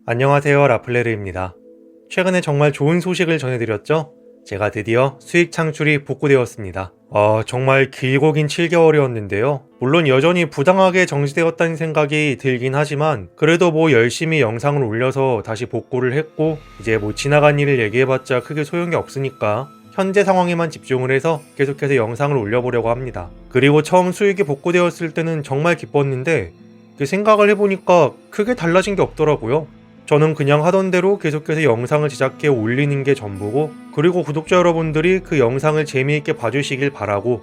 안녕하세요, 라플레르입니다. 최근에 정말 좋은 소식을 전해드렸죠? 제가 드디어 수익 창출이 복구되었습니다. 정말 길고 긴 7개월이었는데요. 물론 여전히 부당하게 정지되었다는 생각이 들긴 하지만 그래도 열심히 영상을 올려서 다시 복구를 했고 이제 지나간 일을 얘기해봤자 크게 소용이 없으니까 현재 상황에만 집중을 해서 계속해서 영상을 올려보려고 합니다. 그리고 처음 수익이 복구되었을 때는 정말 기뻤는데 생각을 해보니까 크게 달라진 게 없더라고요. 저는 그냥 하던 대로 계속해서 영상을 제작해 올리는 게 전부고, 그리고 구독자 여러분들이 그 영상을 재미있게 봐주시길 바라고,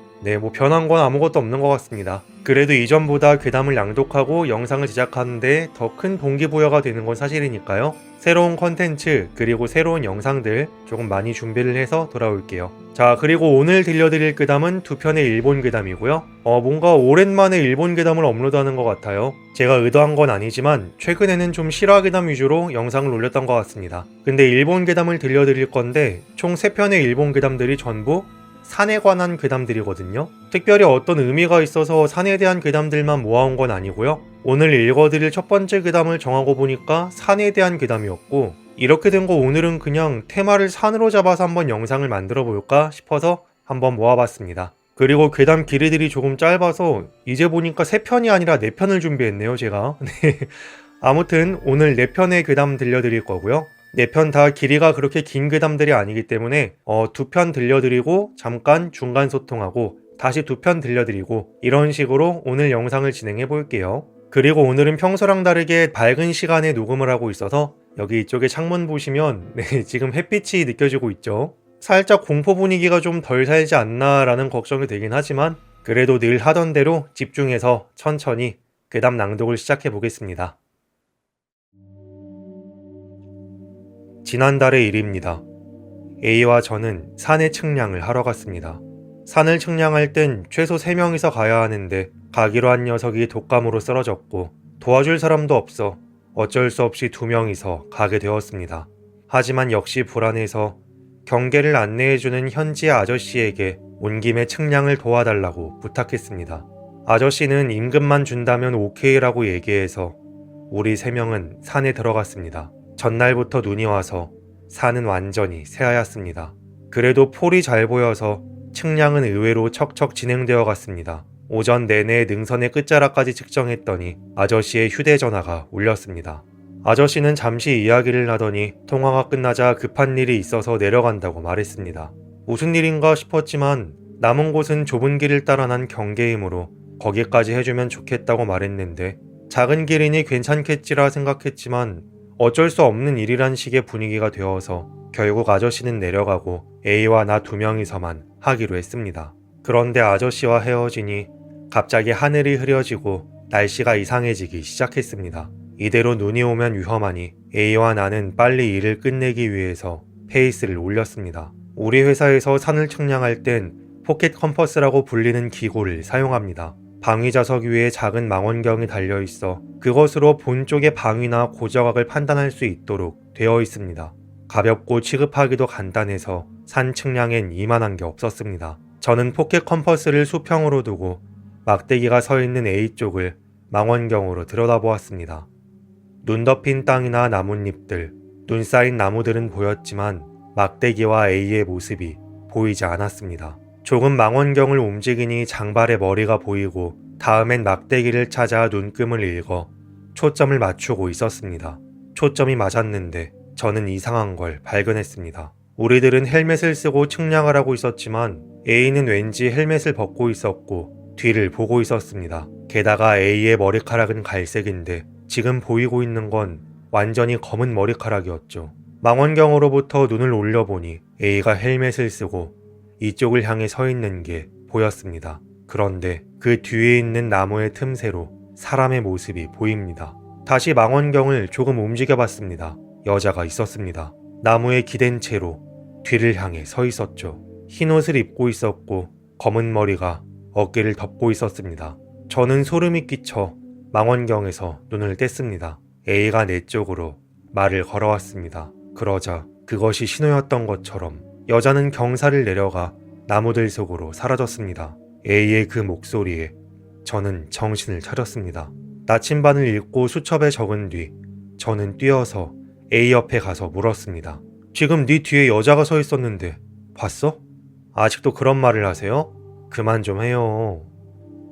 변한 건 아무것도 없는 것 같습니다. 그래도 이전보다 괴담을 낭독하고 영상을 제작하는데 더 큰 동기부여가 되는 건 사실이니까요. 새로운 컨텐츠 그리고 새로운 영상들 조금 많이 준비를 해서 돌아올게요. 자, 그리고 오늘 들려드릴 괴담은 두 편의 일본 괴담이고요. 뭔가 오랜만에 일본 괴담을 업로드하는 것 같아요. 제가 의도한 건 아니지만 최근에는 좀 실화 괴담 위주로 영상을 올렸던 것 같습니다. 근데 일본 괴담을 들려드릴 건데 총 3편의 일본 괴담들이 전부 산에 관한 괴담들이거든요. 특별히 어떤 의미가 있어서 산에 대한 괴담들만 모아온 건 아니고요. 오늘 읽어드릴 첫 번째 괴담을 정하고 보니까 산에 대한 괴담이었고, 이렇게 된 거 오늘은 그냥 테마를 산으로 잡아서 한번 영상을 만들어 볼까 싶어서 한번 모아봤습니다. 그리고 괴담 길이들이 조금 짧아서 이제 보니까 3편이 아니라 4편을 준비했네요, 제가. 네. 아무튼 오늘 4편의 괴담 들려드릴 거고요. 4편 다 길이가 그렇게 긴 괴담들이 아니기 때문에 2편 들려드리고 잠깐 중간 소통하고 다시 2편 들려드리고 이런 식으로 오늘 영상을 진행해 볼게요. 그리고 오늘은 평소랑 다르게 밝은 시간에 녹음을 하고 있어서 여기 이쪽에 창문 보시면 지금 햇빛이 느껴지고 있죠. 살짝 공포 분위기가 좀 덜 살지 않나 라는 걱정이 되긴 하지만 그래도 늘 하던 대로 집중해서 천천히 괴담 낭독을 시작해 보겠습니다. 지난달의 일입니다. A와 저는 산에 측량을 하러 갔습니다. 산을 측량할 땐 최소 3명이서 가야 하는데 가기로 한 녀석이 독감으로 쓰러졌고 도와줄 사람도 없어 어쩔 수 없이 2명이서 가게 되었습니다. 하지만 역시 불안해서 경계를 안내해주는 현지 아저씨에게 온 김에 측량을 도와달라고 부탁했습니다. 아저씨는 임금만 준다면 오케이라고 얘기해서 우리 3명은 산에 들어갔습니다. 전날부터 눈이 와서 산은 완전히 새하얗습니다. 그래도 폴이 잘 보여서 측량은 의외로 척척 진행되어 갔습니다. 오전 내내 능선의 끝자락까지 측정했더니 아저씨의 휴대전화가 울렸습니다. 아저씨는 잠시 이야기를 하더니 통화가 끝나자 급한 일이 있어서 내려간다고 말했습니다. 무슨 일인가 싶었지만 남은 곳은 좁은 길을 따라 난 경계이므로 거기까지 해주면 좋겠다고 말했는데 작은 길이니 괜찮겠지라 생각했지만 어쩔 수 없는 일이란 식의 분위기가 되어서 결국 아저씨는 내려가고 A와 나 2명이서만 하기로 했습니다. 그런데 아저씨와 헤어지니 갑자기 하늘이 흐려지고 날씨가 이상해지기 시작했습니다. 이대로 눈이 오면 위험하니 A와 나는 빨리 일을 끝내기 위해서 페이스를 올렸습니다. 우리 회사에서 산을 측량할 땐 포켓 컴퍼스라고 불리는 기구를 사용합니다. 방위 좌석 위에 작은 망원경이 달려있어 그것으로 본 쪽의 방위나 고저각을 판단할 수 있도록 되어 있습니다. 가볍고 취급하기도 간단해서 산 측량엔 이만한 게 없었습니다. 저는 포켓 컴퍼스를 수평으로 두고 막대기가 서 있는 A 쪽을 망원경으로 들여다보았습니다. 눈 덮인 땅이나 나뭇잎들, 눈 쌓인 나무들은 보였지만 막대기와 A의 모습이 보이지 않았습니다. 조금 망원경을 움직이니 장발의 머리가 보이고 다음엔 막대기를 찾아 눈금을 읽어 초점을 맞추고 있었습니다. 초점이 맞았는데 저는 이상한 걸 발견했습니다. 우리들은 헬멧을 쓰고 측량을 하고 있었지만 A는 왠지 헬멧을 벗고 있었고 뒤를 보고 있었습니다. 게다가 A의 머리카락은 갈색인데 지금 보이고 있는 건 완전히 검은 머리카락이었죠. 망원경으로부터 눈을 올려보니 A가 헬멧을 쓰고 이쪽을 향해 서 있는 게 보였습니다. 그런데 그 뒤에 있는 나무의 틈새로 사람의 모습이 보입니다. 다시 망원경을 조금 움직여봤습니다. 여자가 있었습니다. 나무에 기댄 채로 뒤를 향해 서 있었죠. 흰 옷을 입고 있었고 검은 머리가 어깨를 덮고 있었습니다. 저는 소름이 끼쳐 망원경에서 눈을 뗐습니다. A가 내 쪽으로 말을 걸어왔습니다. 그러자 그것이 신호였던 것처럼 여자는 경사를 내려가 나무들 속으로 사라졌습니다. A의 그 목소리에 저는 정신을 차렸습니다. 나침반을 읽고 수첩에 적은 뒤 저는 뛰어서 A 옆에 가서 물었습니다. 지금 네 뒤에 여자가 서 있었는데 봤어? 아직도 그런 말을 하세요? 그만 좀 해요.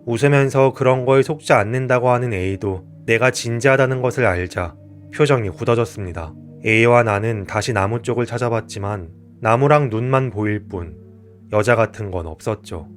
웃으면서 그런 거에 속지 않는다고 하는 A도 내가 진지하다는 것을 알자 표정이 굳어졌습니다. A와 나는 다시 나무 쪽을 찾아봤지만 나무랑 눈만 보일 뿐 여자 같은 건 없었죠.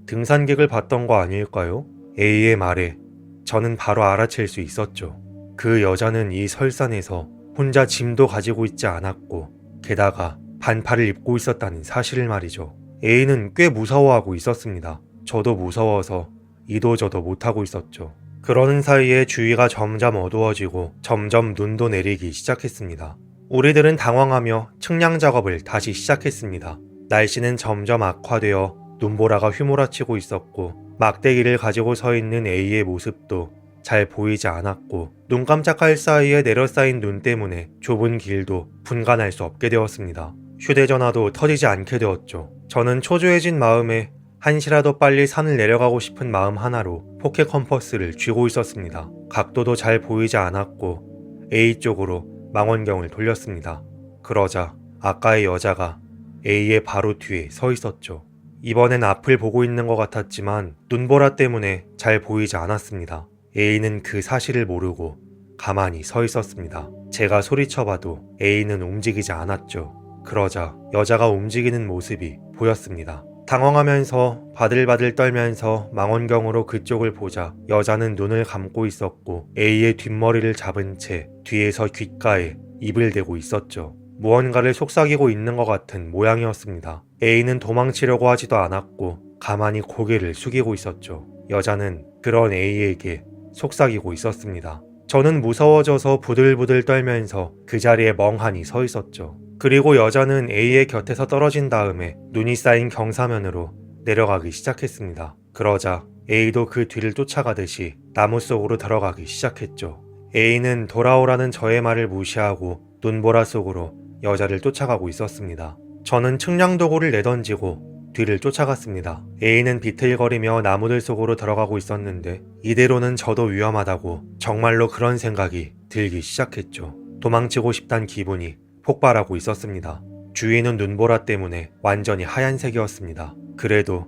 등산객을 봤던 거 아닐까요? A의 말에 저는 바로 알아챌 수 있었죠. 그 여자는 이 설산에서 혼자 짐도 가지고 있지 않았고 게다가 반팔을 입고 있었다는 사실을 말이죠. A는 꽤 무서워하고 있었습니다. 저도 무서워서 이도저도 못하고 있었죠. 그러는 사이에 주위가 점점 어두워지고 점점 눈도 내리기 시작했습니다. 우리들은 당황하며 측량 작업을 다시 시작했습니다. 날씨는 점점 악화되어 눈보라가 휘몰아치고 있었고 막대기를 가지고 서 있는 A의 모습도 잘 보이지 않았고 눈 깜짝할 사이에 내려쌓인 눈 때문에 좁은 길도 분간할 수 없게 되었습니다. 휴대전화도 터지지 않게 되었죠. 저는 초조해진 마음에 한시라도 빨리 산을 내려가고 싶은 마음 하나로 포켓 컴퍼스를 쥐고 있었습니다. 각도도 잘 보이지 않았고 A 쪽으로 망원경을 돌렸습니다. 그러자 아까의 여자가 A의 바로 뒤에 서 있었죠. 이번엔 앞을 보고 있는 것 같았지만 눈보라 때문에 잘 보이지 않았습니다. A는 그 사실을 모르고 가만히 서 있었습니다. 제가 소리쳐봐도 A는 움직이지 않았죠. 그러자 여자가 움직이는 모습이 보였습니다. 당황하면서 바들바들 떨면서 망원경으로 그쪽을 보자 여자는 눈을 감고 있었고 A의 뒷머리를 잡은 채 뒤에서 귓가에 입을 대고 있었죠. 무언가를 속삭이고 있는 것 같은 모양이었습니다. A는 도망치려고 하지도 않았고 가만히 고개를 숙이고 있었죠. 여자는 그런 A에게 속삭이고 있었습니다. 저는 무서워져서 부들부들 떨면서 그 자리에 멍하니 서 있었죠. 그리고 여자는 A의 곁에서 떨어진 다음에 눈이 쌓인 경사면으로 내려가기 시작했습니다. 그러자 A도 그 뒤를 쫓아가듯이 나무 속으로 들어가기 시작했죠. A는 돌아오라는 저의 말을 무시하고 눈보라 속으로 여자를 쫓아가고 있었습니다. 저는 측량 도구를 내던지고 뒤를 쫓아갔습니다. A는 비틀거리며 나무들 속으로 들어가고 있었는데 이대로는 저도 위험하다고 정말로 그런 생각이 들기 시작했죠. 도망치고 싶단 기분이 폭발하고 있었습니다. 주위는 눈보라 때문에 완전히 하얀색이었습니다. 그래도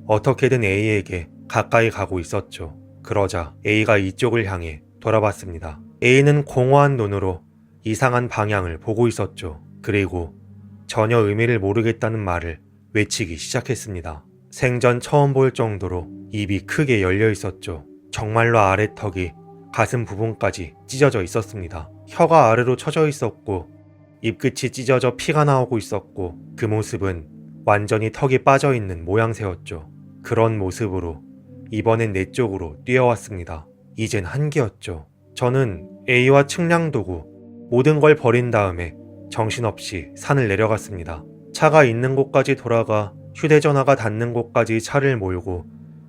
어떻게든 A에게 가까이 가고 있었죠. 그러자 A가 이쪽을 향해 돌아봤습니다. A는 공허한 눈으로 이상한 방향을 보고 있었죠. 그리고 전혀 의미를 모르겠다는 말을 외치기 시작했습니다. 생전 처음 볼 정도로 입이 크게 열려 있었죠. 정말로 아래턱이 가슴 부분까지 찢어져 있었습니다. 혀가 아래로 쳐져 있었고 입끝이 찢어져 피가 나오고 있었고 그 모습은 완전히 턱이 빠져 있는 모양새였죠. 그런 모습으로 이번엔 내 쪽으로 뛰어왔습니다. 이젠 한계였죠. 저는 A와 측량도구 모든 걸 버린 다음에 정신없이 산을 내려갔습니다. 차가 있는 곳까지 돌아가 휴대전화가 닿는 곳까지 차를 몰고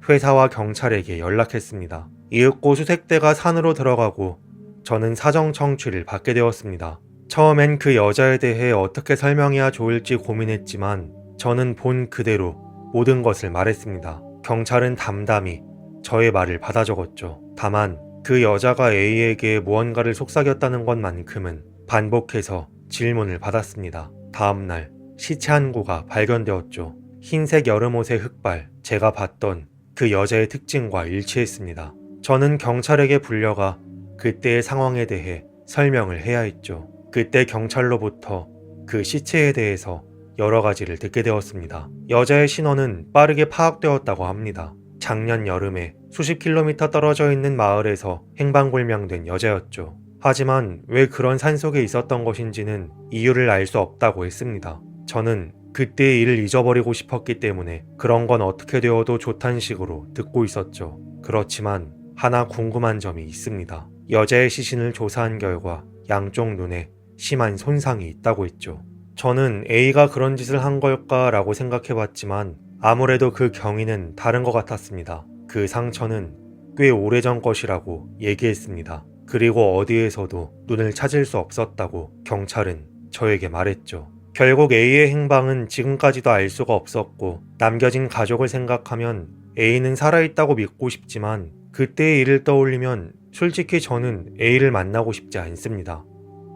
회사와 경찰에게 연락했습니다. 이윽고 수색대가 산으로 들어가고 저는 사정 청취를 받게 되었습니다. 처음엔 그 여자에 대해 어떻게 설명해야 좋을지 고민했지만 저는 본 그대로 모든 것을 말했습니다. 경찰은 담담히 저의 말을 받아 적었죠. 다만 그 여자가 A에게 무언가를 속삭였다는 것만큼은 반복해서 질문을 받았습니다. 다음날 시체 한 구가 발견되었죠. 흰색 여름옷의 흑발, 제가 봤던 그 여자의 특징과 일치했습니다. 저는 경찰에게 불려가 그때의 상황에 대해 설명을 해야 했죠. 그때 경찰로부터 그 시체에 대해서 여러 가지를 듣게 되었습니다. 여자의 신원은 빠르게 파악되었다고 합니다. 작년 여름에 수십 킬로미터 떨어져 있는 마을에서 행방불명된 여자였죠. 하지만 왜 그런 산속에 있었던 것인지는 이유를 알 수 없다고 했습니다. 저는 그때의 일을 잊어버리고 싶었기 때문에 그런 건 어떻게 되어도 좋단 식으로 듣고 있었죠. 그렇지만 하나 궁금한 점이 있습니다. 여자의 시신을 조사한 결과 양쪽 눈에 심한 손상이 있다고 했죠. 저는 A가 그런 짓을 한 걸까라고 생각해봤지만 아무래도 그 경위는 다른 것 같았습니다. 그 상처는 꽤 오래전 것이라고 얘기했습니다. 그리고 어디에서도 눈을 찾을 수 없었다고 경찰은 저에게 말했죠. 결국 A의 행방은 지금까지도 알 수가 없었고 남겨진 가족을 생각하면 A는 살아있다고 믿고 싶지만 그때의 일을 떠올리면 솔직히 저는 A를 만나고 싶지 않습니다.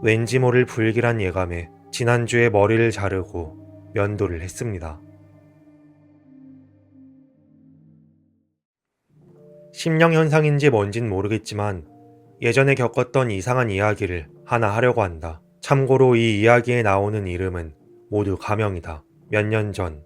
왠지 모를 불길한 예감에 지난주에 머리를 자르고 면도를 했습니다. 심령현상인지 뭔진 모르겠지만 예전에 겪었던 이상한 이야기를 하나 하려고 한다. 참고로 이 이야기에 나오는 이름은 모두 가명이다. 몇 년 전,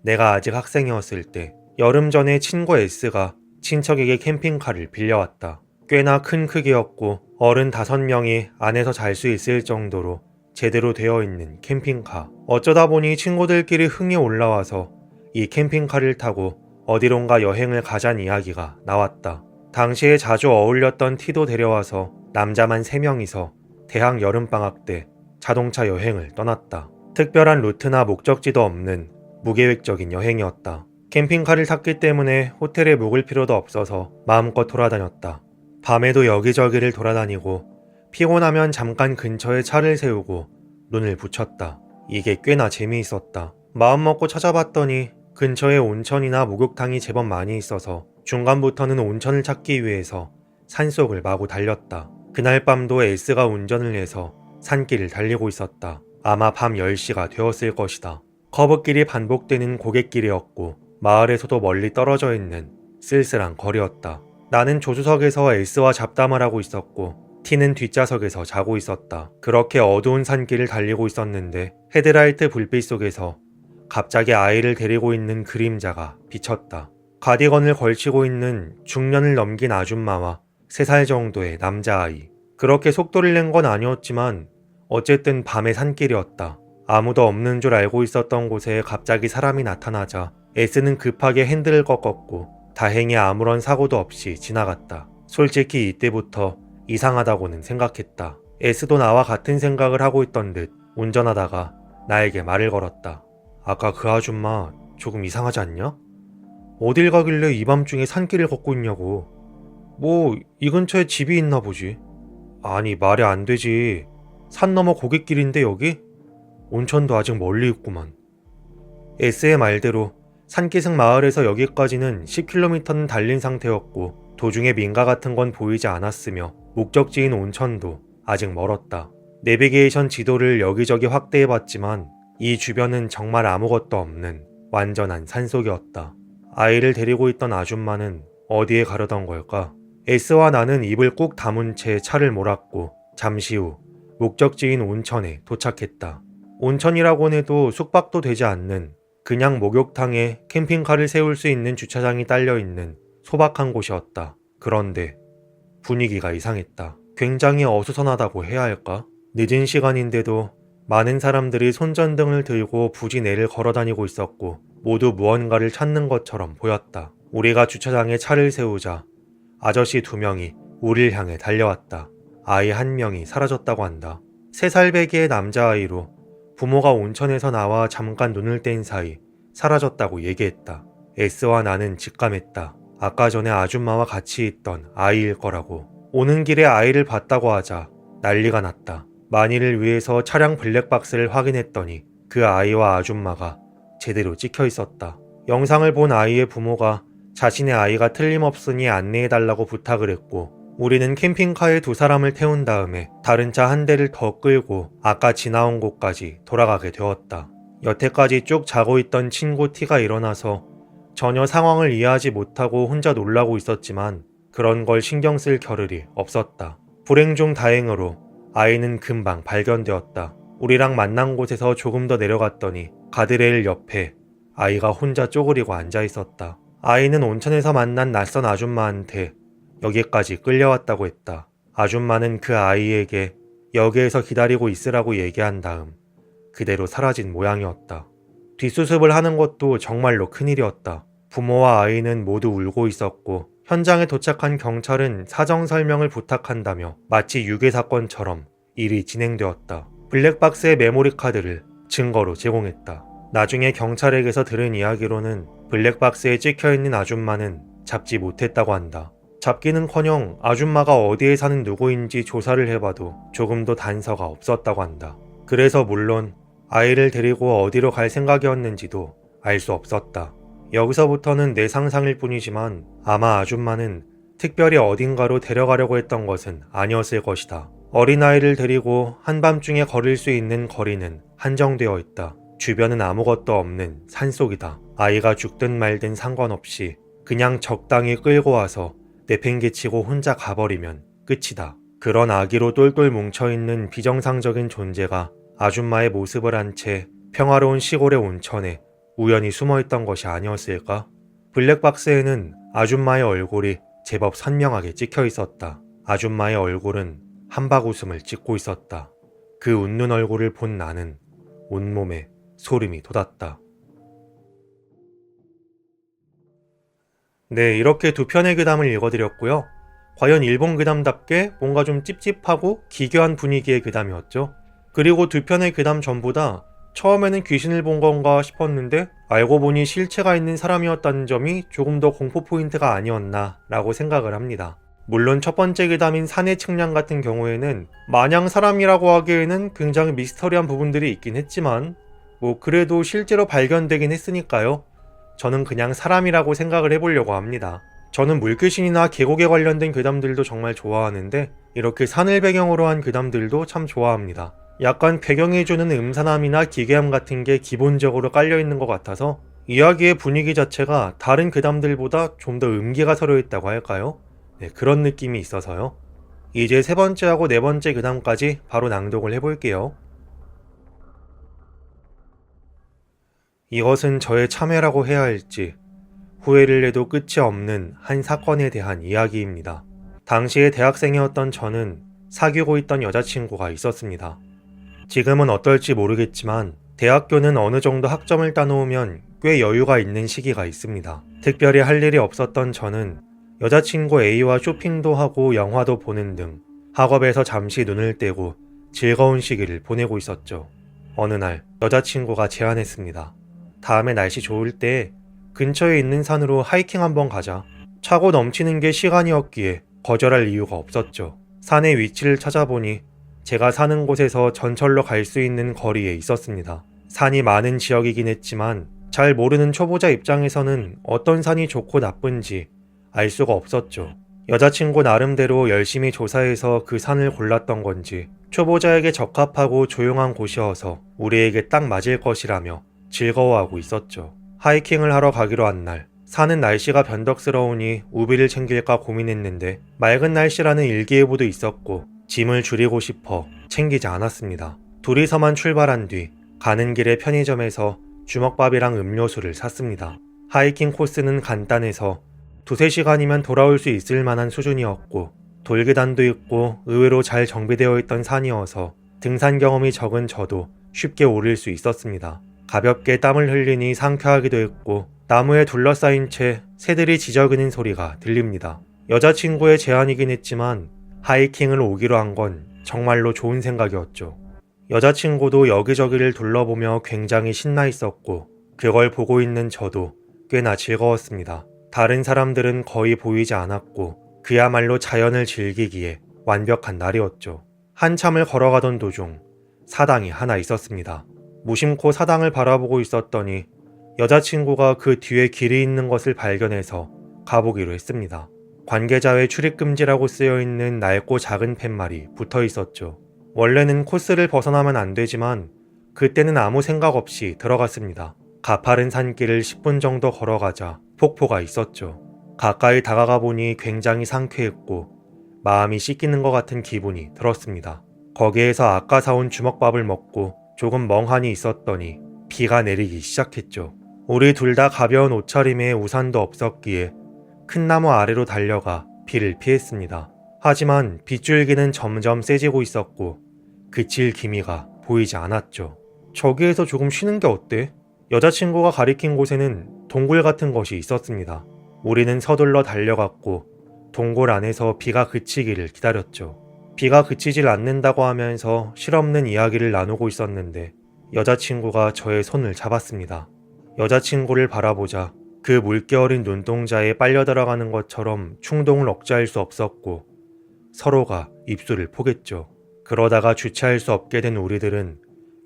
내가 아직 학생이었을 때 여름 전에 친구 S가 친척에게 캠핑카를 빌려왔다. 꽤나 큰 크기였고 어른 5명이 안에서 잘 수 있을 정도로 제대로 되어 있는 캠핑카. 어쩌다 보니 친구들끼리 흥이 올라와서 이 캠핑카를 타고 어디론가 여행을 가잔 이야기가 나왔다. 당시에 자주 어울렸던 T도 데려와서 남자만 3명이서 대학 여름방학 때 자동차 여행을 떠났다. 특별한 루트나 목적지도 없는 무계획적인 여행이었다. 캠핑카를 탔기 때문에 호텔에 묵을 필요도 없어서 마음껏 돌아다녔다. 밤에도 여기저기를 돌아다니고 피곤하면 잠깐 근처에 차를 세우고 눈을 붙였다. 이게 꽤나 재미있었다. 마음먹고 찾아봤더니 근처에 온천이나 목욕탕이 제법 많이 있어서 중간부터는 온천을 찾기 위해서 산속을 마구 달렸다. 그날 밤도 S가 운전을 해서 산길을 달리고 있었다. 아마 밤 10시가 되었을 것이다. 커브길이 반복되는 고갯길이었고 마을에서도 멀리 떨어져 있는 쓸쓸한 거리였다. 나는 조수석에서 S와 잡담을 하고 있었고 T는 뒷좌석에서 자고 있었다. 그렇게 어두운 산길을 달리고 있었는데 헤드라이트 불빛 속에서 갑자기 아이를 데리고 있는 그림자가 비쳤다. 가디건을 걸치고 있는 중년을 넘긴 아줌마와 3살 정도의 남자아이. 그렇게 속도를 낸 건 아니었지만 어쨌든 밤의 산길이었다. 아무도 없는 줄 알고 있었던 곳에 갑자기 사람이 나타나자 S는 급하게 핸들을 꺾었고 다행히 아무런 사고도 없이 지나갔다. 솔직히 이때부터 이상하다고는 생각했다. S도 나와 같은 생각을 하고 있던 듯 운전하다가 나에게 말을 걸었다. 아까 그 아줌마 조금 이상하지 않냐? 어딜 가길래 이 밤중에 산길을 걷고 있냐고. 뭐 이 근처에 집이 있나 보지. 아니 말이 안 되지. 산 너머 고갯길인데 여기? 온천도 아직 멀리 있구만. S의 말대로 산기슭 마을에서 여기까지는 10km는 달린 상태였고 도중에 민가 같은 건 보이지 않았으며 목적지인 온천도 아직 멀었다. 내비게이션 지도를 여기저기 확대해봤지만 이 주변은 정말 아무것도 없는 완전한 산속이었다. 아이를 데리고 있던 아줌마는 어디에 가려던 걸까? S와 나는 입을 꾹 다문 채 차를 몰았고 잠시 후 목적지인 온천에 도착했다. 온천이라곤 해도 숙박도 되지 않는 그냥 목욕탕에 캠핑카를 세울 수 있는 주차장이 딸려있는 소박한 곳이었다. 그런데 분위기가 이상했다. 굉장히 어수선하다고 해야 할까? 늦은 시간인데도 많은 사람들이 손전등을 들고 부지 내를 걸어다니고 있었고 모두 무언가를 찾는 것처럼 보였다. 우리가 주차장에 차를 세우자 아저씨 2명이 우릴 향해 달려왔다. 아이 1명이 사라졌다고 한다. 3살 배기의 남자아이로 부모가 온천에서 나와 잠깐 눈을 뗀 사이 사라졌다고 얘기했다. S와 나는 직감했다. 아까 전에 아줌마와 같이 있던 아이일 거라고. 오는 길에 아이를 봤다고 하자 난리가 났다. 만일을 위해서 차량 블랙박스를 확인했더니 그 아이와 아줌마가 제대로 찍혀 있었다. 영상을 본 아이의 부모가 자신의 아이가 틀림없으니 안내해달라고 부탁을 했고 우리는 캠핑카에 2사람을 태운 다음에 다른 차 1대를 더 끌고 아까 지나온 곳까지 돌아가게 되었다. 여태까지 쭉 자고 있던 친구 T가 일어나서 전혀 상황을 이해하지 못하고 혼자 놀라고 있었지만 그런 걸 신경 쓸 겨를이 없었다. 불행 중 다행으로 아이는 금방 발견되었다. 우리랑 만난 곳에서 조금 더 내려갔더니 가드레일 옆에 아이가 혼자 쪼그리고 앉아 있었다. 아이는 온천에서 만난 낯선 아줌마한테 여기까지 끌려왔다고 했다. 아줌마는 그 아이에게 여기에서 기다리고 있으라고 얘기한 다음 그대로 사라진 모양이었다. 뒷수습을 하는 것도 정말로 큰일이었다. 부모와 아이는 모두 울고 있었고 현장에 도착한 경찰은 사정 설명을 부탁한다며 마치 유괴 사건처럼 일이 진행되었다. 블랙박스의 메모리 카드를 증거로 제공했다. 나중에 경찰에게서 들은 이야기로는 블랙박스에 찍혀있는 아줌마는 잡지 못했다고 한다. 잡기는커녕 아줌마가 어디에 사는 누구인지 조사를 해봐도 조금도 단서가 없었다고 한다. 그래서 물론 아이를 데리고 어디로 갈 생각이었는지도 알 수 없었다. 여기서부터는 내 상상일 뿐이지만 아마 아줌마는 특별히 어딘가로 데려가려고 했던 것은 아니었을 것이다. 어린아이를 데리고 한밤중에 걸을 수 있는 거리는 한정되어 있다. 주변은 아무것도 없는 산속이다. 아이가 죽든 말든 상관없이 그냥 적당히 끌고 와서 내팽개치고 혼자 가버리면 끝이다. 그런 아기로 똘똘 뭉쳐있는 비정상적인 존재가 아줌마의 모습을 한 채 평화로운 시골의 온천에 우연히 숨어있던 것이 아니었을까? 블랙박스에는 아줌마의 얼굴이 제법 선명하게 찍혀 있었다. 아줌마의 얼굴은 한박웃음을 짓고 있었다. 그 웃는 얼굴을 본 나는 온몸에 소름이 돋았다. 네, 이렇게 두 편의 괴담을 읽어드렸고요. 과연 일본 괴담답게 뭔가 좀 찝찝하고 기괴한 분위기의 괴담이었죠. 그리고 두 편의 괴담 전부 다 처음에는 귀신을 본 건가 싶었는데 알고 보니 실체가 있는 사람이었다는 점이 조금 더 공포 포인트가 아니었나 라고 생각을 합니다. 물론 첫 번째 괴담인 산의 측량 같은 경우에는 마냥 사람이라고 하기에는 굉장히 미스터리한 부분들이 있긴 했지만 그래도 실제로 발견되긴 했으니까요. 저는 그냥 사람이라고 생각을 해보려고 합니다. 저는 물귀신이나 계곡에 관련된 괴담들도 정말 좋아하는데 이렇게 산을 배경으로 한 괴담들도 참 좋아합니다. 약간 배경해주는 음산함이나 기괴함 같은 게 기본적으로 깔려있는 것 같아서 이야기의 분위기 자체가 다른 괴담들보다 좀 더 음기가 서려있다고 할까요? 네, 그런 느낌이 있어서요. 이제 세 번째하고 네 번째 괴담까지 바로 낭독을 해볼게요. 이것은 저의 참회라고 해야 할지 후회를 해도 끝이 없는 한 사건에 대한 이야기입니다. 당시에 대학생이었던 저는 사귀고 있던 여자친구가 있었습니다. 지금은 어떨지 모르겠지만 대학교는 어느 정도 학점을 따놓으면 꽤 여유가 있는 시기가 있습니다. 특별히 할 일이 없었던 저는 여자친구 A와 쇼핑도 하고 영화도 보는 등 학업에서 잠시 눈을 떼고 즐거운 시기를 보내고 있었죠. 어느 날 여자친구가 제안했습니다. 다음에 날씨 좋을 때 근처에 있는 산으로 하이킹 한번 가자. 차고 넘치는 게 시간이었기에 거절할 이유가 없었죠. 산의 위치를 찾아보니 제가 사는 곳에서 전철로 갈 수 있는 거리에 있었습니다. 산이 많은 지역이긴 했지만 잘 모르는 초보자 입장에서는 어떤 산이 좋고 나쁜지 알 수가 없었죠. 여자친구 나름대로 열심히 조사해서 그 산을 골랐던 건지 초보자에게 적합하고 조용한 곳이어서 우리에게 딱 맞을 것이라며 즐거워하고 있었죠. 하이킹을 하러 가기로 한 날, 산은 날씨가 변덕스러우니 우비를 챙길까 고민했는데 맑은 날씨라는 일기예보도 있었고 짐을 줄이고 싶어 챙기지 않았습니다. 둘이서만 출발한 뒤 가는 길에 편의점에서 주먹밥이랑 음료수를 샀습니다. 하이킹 코스는 간단해서 2-3시간이면 돌아올 수 있을 만한 수준이었고 돌계단도 있고 의외로 잘 정비되어 있던 산이어서 등산 경험이 적은 저도 쉽게 오를 수 있었습니다. 가볍게 땀을 흘리니 상쾌하기도 했고 나무에 둘러싸인 채 새들이 지저귀는 소리가 들립니다. 여자친구의 제안이긴 했지만 하이킹을 오기로 한 건 정말로 좋은 생각이었죠. 여자친구도 여기저기를 둘러보며 굉장히 신나 있었고 그걸 보고 있는 저도 꽤나 즐거웠습니다. 다른 사람들은 거의 보이지 않았고 그야말로 자연을 즐기기에 완벽한 날이었죠. 한참을 걸어가던 도중 사당이 하나 있었습니다. 무심코 사당을 바라보고 있었더니 여자친구가 그 뒤에 길이 있는 것을 발견해서 가보기로 했습니다. 관계자의 출입금지라고 쓰여있는 낡고 작은 팻말이 붙어 있었죠. 원래는 코스를 벗어나면 안 되지만 그때는 아무 생각 없이 들어갔습니다. 가파른 산길을 10분 정도 걸어가자 폭포가 있었죠. 가까이 다가가 보니 굉장히 상쾌했고 마음이 씻기는 것 같은 기분이 들었습니다. 거기에서 아까 사온 주먹밥을 먹고 조금 멍하니 있었더니 비가 내리기 시작했죠. 우리 둘 다 가벼운 옷차림에 우산도 없었기에 큰 나무 아래로 달려가 비를 피했습니다. 하지만 빗줄기는 점점 세지고 있었고 그칠 기미가 보이지 않았죠. 저기에서 조금 쉬는 게 어때? 여자친구가 가리킨 곳에는 동굴 같은 것이 있었습니다. 우리는 서둘러 달려갔고 동굴 안에서 비가 그치기를 기다렸죠. 비가 그치질 않는다고 하면서 실없는 이야기를 나누고 있었는데 여자친구가 저의 손을 잡았습니다. 여자친구를 바라보자 그 물결인 눈동자에 빨려 들어가는 것처럼 충동을 억제할 수 없었고 서로가 입술을 포겠죠. 그러다가 주체할 수 없게 된 우리들은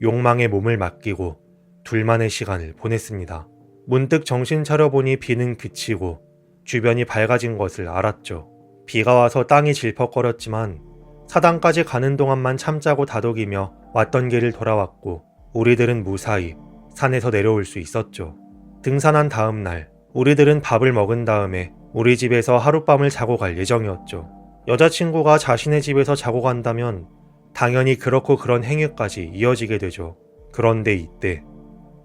욕망에 몸을 맡기고 둘만의 시간을 보냈습니다. 문득 정신 차려보니 비는 그치고 주변이 밝아진 것을 알았죠. 비가 와서 땅이 질퍽거렸지만 사당까지 가는 동안만 참자고 다독이며 왔던 길을 돌아왔고 우리들은 무사히 산에서 내려올 수 있었죠. 등산한 다음 날 우리들은 밥을 먹은 다음에 우리 집에서 하룻밤을 자고 갈 예정이었죠. 여자친구가 자신의 집에서 자고 간다면 당연히 그렇고 그런 행위까지 이어지게 되죠. 그런데 이때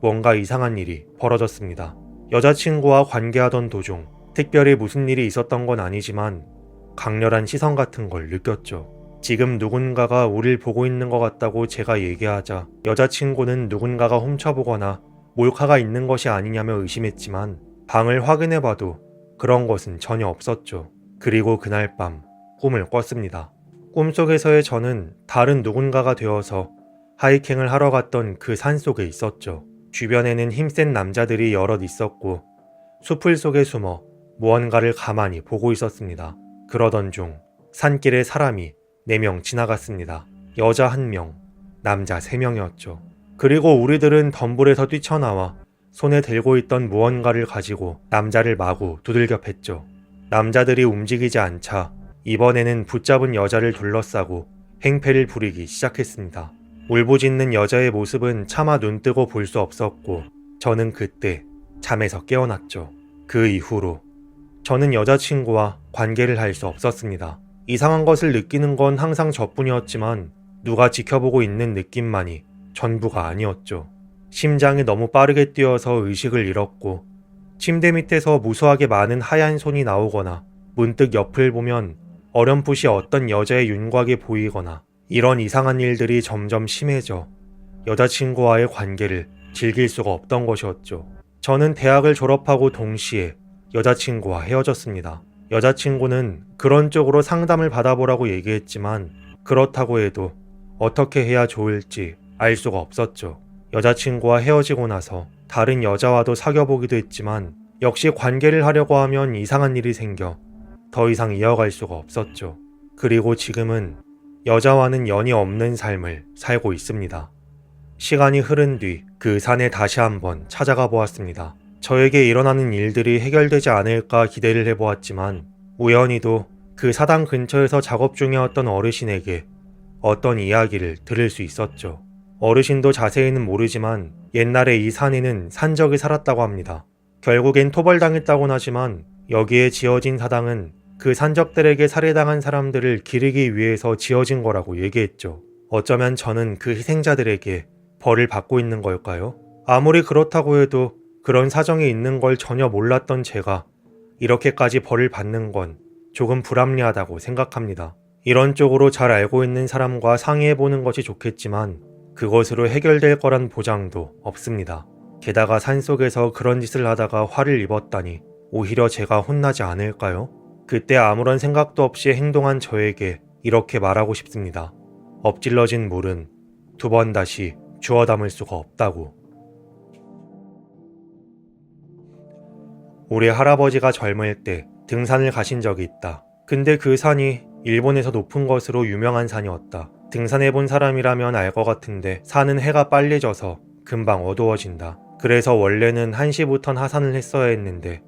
뭔가 이상한 일이 벌어졌습니다. 여자친구와 관계하던 도중 특별히 무슨 일이 있었던 건 아니지만 강렬한 시선 같은 걸 느꼈죠. 지금 누군가가 우릴 보고 있는 것 같다고 제가 얘기하자 여자친구는 누군가가 훔쳐보거나 몰카가 있는 것이 아니냐며 의심했지만 방을 확인해봐도 그런 것은 전혀 없었죠. 그리고 그날 밤 꿈을 꿨습니다. 꿈속에서의 저는 다른 누군가가 되어서 하이킹을 하러 갔던 그 산속에 있었죠. 주변에는 힘센 남자들이 여럿 있었고 수풀 속에 숨어 무언가를 가만히 보고 있었습니다. 그러던 중 산길에 사람이 4명 지나갔습니다. 여자 1명, 남자 3명이었죠. 그리고 우리들은 덤불에서 뛰쳐나와 손에 들고 있던 무언가를 가지고 남자를 마구 두들겨 팼죠. 남자들이 움직이지 않자 이번에는 붙잡은 여자를 둘러싸고 행패를 부리기 시작했습니다. 울부짖는 여자의 모습은 차마 눈뜨고 볼 수 없었고 저는 그때 잠에서 깨어났죠. 그 이후로 저는 여자친구와 관계를 할 수 없었습니다. 이상한 것을 느끼는 건 항상 저뿐이었지만 누가 지켜보고 있는 느낌만이 전부가 아니었죠. 심장이 너무 빠르게 뛰어서 의식을 잃었고 침대 밑에서 무수하게 많은 하얀 손이 나오거나 문득 옆을 보면 어렴풋이 어떤 여자의 윤곽이 보이거나 이런 이상한 일들이 점점 심해져 여자친구와의 관계를 즐길 수가 없던 것이었죠. 저는 대학을 졸업하고 동시에 여자친구와 헤어졌습니다. 여자친구는 그런 쪽으로 상담을 받아보라고 얘기했지만 그렇다고 해도 어떻게 해야 좋을지 알 수가 없었죠. 여자친구와 헤어지고 나서 다른 여자와도 사귀어보기도 했지만 역시 관계를 하려고 하면 이상한 일이 생겨 더 이상 이어갈 수가 없었죠. 그리고 지금은 여자와는 연이 없는 삶을 살고 있습니다. 시간이 흐른 뒤 그 산에 다시 한번 찾아가 보았습니다. 저에게 일어나는 일들이 해결되지 않을까 기대를 해보았지만 우연히도 그 사당 근처에서 작업 중이었던 어르신에게 어떤 이야기를 들을 수 있었죠. 어르신도 자세히는 모르지만 옛날에 이 산에는 산적이 살았다고 합니다. 결국엔 토벌당했다곤 하지만 여기에 지어진 사당은 그 산적들에게 살해당한 사람들을 기리기 위해서 지어진 거라고 얘기했죠. 어쩌면 저는 그 희생자들에게 벌을 받고 있는 걸까요? 아무리 그렇다고 해도 그런 사정이 있는 걸 전혀 몰랐던 제가 이렇게까지 벌을 받는 건 조금 불합리하다고 생각합니다. 이런 쪽으로 잘 알고 있는 사람과 상의해보는 것이 좋겠지만 그것으로 해결될 거란 보장도 없습니다. 게다가 산속에서 그런 짓을 하다가 화를 입었다니 오히려 제가 혼나지 않을까요? 그때 아무런 생각도 없이 행동한 저에게 이렇게 말하고 싶습니다. 엎질러진 물은 2번 다시 주워 담을 수가 없다고. 우리 할아버지가 젊을 때 등산을 가신 적이 있다. 근데 그 산이 일본에서 높은 것으로 유명한 산이었다. 등산해본 사람이라면 알 것 같은데 산은 해가 빨리 져서 금방 어두워진다. 그래서 원래는 1시부턴 하산을 했어야 했는데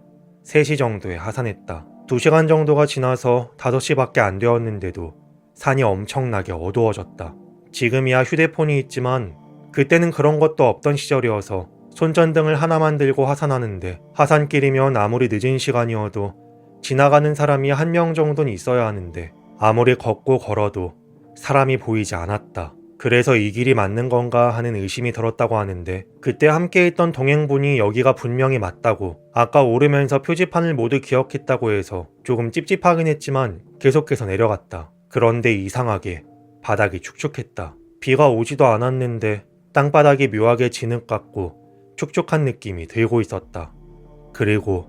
3시 정도에 하산했다. 2시간 정도가 지나서 5시밖에 안 되었는데도 산이 엄청나게 어두워졌다. 지금이야 휴대폰이 있지만 그때는 그런 것도 없던 시절이어서 손전등을 하나만 들고 하산하는데 하산길이면 아무리 늦은 시간이어도 지나가는 사람이 1명 정도는 있어야 하는데 아무리 걷고 걸어도 사람이 보이지 않았다. 그래서 이 길이 맞는 건가 하는 의심이 들었다고 하는데 그때 함께 있던 동행분이 여기가 분명히 맞다고 아까 오르면서 표지판을 모두 기억했다고 해서 조금 찝찝하긴 했지만 계속해서 내려갔다. 그런데 이상하게 바닥이 축축했다. 비가 오지도 않았는데 땅바닥이 묘하게 진흙 같고 축축한 느낌이 들고 있었다. 그리고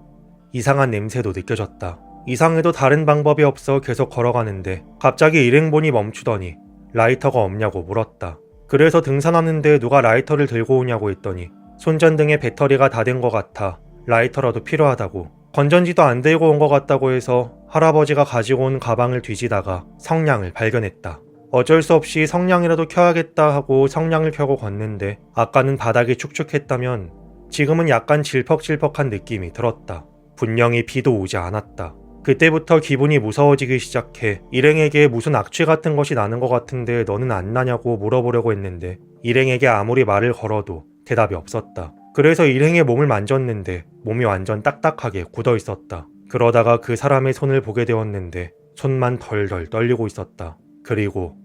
이상한 냄새도 느껴졌다. 이상해도 다른 방법이 없어 계속 걸어가는데 갑자기 일행분이 멈추더니 라이터가 없냐고 물었다. 그래서 등산하는데 누가 라이터를 들고 오냐고 했더니 손전등에 배터리가 다 된 것 같아 라이터라도 필요하다고. 건전지도 안 들고 온 것 같다고 해서 할아버지가 가지고 온 가방을 뒤지다가 성냥을 발견했다. 어쩔 수 없이 성냥이라도 켜야겠다 하고 성냥을 켜고 걷는데 아까는 바닥이 축축했다면 지금은 약간 질퍽질퍽한 느낌이 들었다. 분명히 비도 오지 않았다. 그때부터 기분이 무서워지기 시작해 일행에게 무슨 악취 같은 것이 나는 것 같은데 너는 안 나냐고 물어보려고 했는데 일행에게 아무리 말을 걸어도 대답이 없었다. 그래서 일행의 몸을 만졌는데 몸이 완전 딱딱하게 굳어 있었다. 그러다가 그 사람의 손을 보게 되었는데 손만 덜덜 떨리고 있었다. 그리고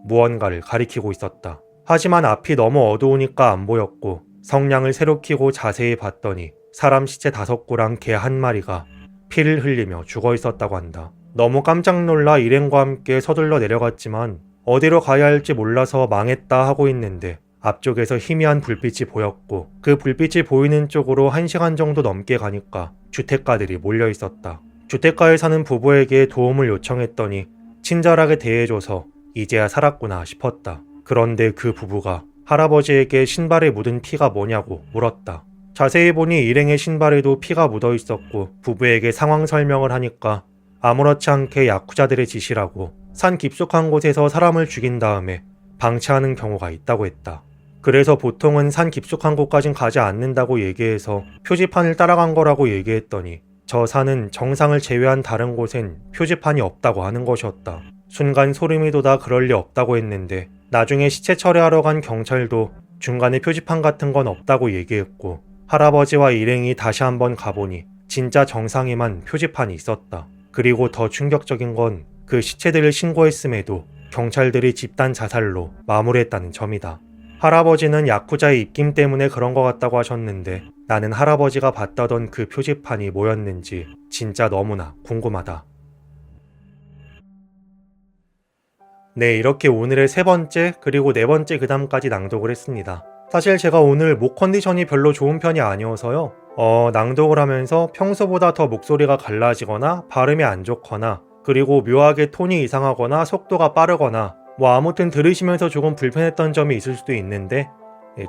무언가를 가리키고 있었다. 하지만 앞이 너무 어두우니까 안 보였고 성냥을 새로 켜고 자세히 봤더니 사람 시체 5구랑 개 1마리가 피를 흘리며 죽어 있었다고 한다. 너무 깜짝 놀라 일행과 함께 서둘러 내려갔지만 어디로 가야 할지 몰라서 망했다 하고 있는데 앞쪽에서 희미한 불빛이 보였고 그 불빛이 보이는 쪽으로 1시간 정도 넘게 가니까 주택가들이 몰려 있었다. 주택가에 사는 부부에게 도움을 요청했더니 친절하게 대해줘서 이제야 살았구나 싶었다. 그런데 그 부부가 할아버지에게 신발에 묻은 피가 뭐냐고 물었다. 자세히 보니 일행의 신발에도 피가 묻어 있었고 부부에게 상황 설명을 하니까 아무렇지 않게 야쿠자들의 짓이라고 산 깊숙한 곳에서 사람을 죽인 다음에 방치하는 경우가 있다고 했다. 그래서 보통은 산 깊숙한 곳까진 가지 않는다고 얘기해서 표지판을 따라간 거라고 얘기했더니 저 산은 정상을 제외한 다른 곳엔 표지판이 없다고 하는 것이었다. 순간 소름이 돋아 그럴 리 없다고 했는데 나중에 시체 처리하러 간 경찰도 중간에 표지판 같은 건 없다고 얘기했고 할아버지와 일행이 다시 한번 가보니 진짜 정상에만 표지판이 있었다. 그리고 더 충격적인 건 그 시체들을 신고했음에도 경찰들이 집단 자살로 마무리했다는 점이다. 할아버지는 야쿠자의 입김 때문에 그런 것 같다고 하셨는데 나는 할아버지가 봤다던 그 표지판이 뭐였는지 진짜 너무나 궁금하다. 네, 이렇게 오늘의 3번째 그리고 4번째 그담까지 낭독을 했습니다. 사실 제가 오늘 목 컨디션이 별로 좋은 편이 아니어서요. 낭독을 하면서 평소보다 더 목소리가 갈라지거나 발음이 안 좋거나 그리고 묘하게 톤이 이상하거나 속도가 빠르거나 아무튼 들으시면서 조금 불편했던 점이 있을 수도 있는데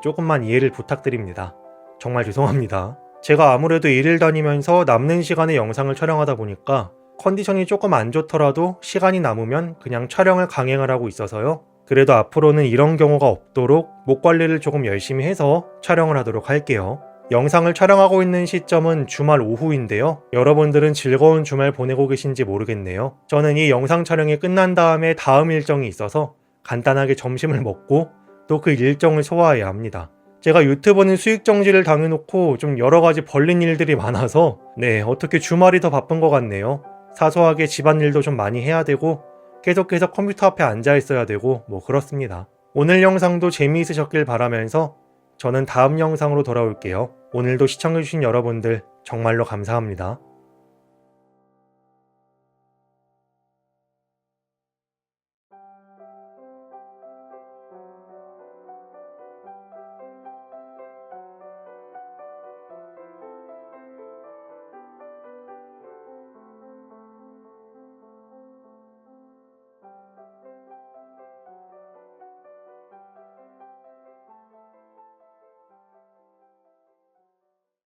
조금만 이해를 부탁드립니다. 정말 죄송합니다. 제가 아무래도 일을 다니면서 남는 시간에 영상을 촬영하다 보니까 컨디션이 조금 안 좋더라도 시간이 남으면 그냥 촬영을 강행을 하고 있어서요. 그래도 앞으로는 이런 경우가 없도록 목 관리를 조금 열심히 해서 촬영을 하도록 할게요. 영상을 촬영하고 있는 시점은 주말 오후인데요. 여러분들은 즐거운 주말 보내고 계신지 모르겠네요. 저는 이 영상 촬영이 끝난 다음에 다음 일정이 있어서 간단하게 점심을 먹고 또 그 일정을 소화해야 합니다. 제가 유튜브는 수익 정지를 당해놓고 좀 여러가지 벌린 일들이 많아서 어떻게 주말이 더 바쁜 것 같네요. 사소하게 집안일도 좀 많이 해야 되고 계속해서 컴퓨터 앞에 앉아 있어야 되고 그렇습니다. 오늘 영상도 재미있으셨길 바라면서 저는 다음 영상으로 돌아올게요. 오늘도 시청해주신 여러분들 정말로 감사합니다.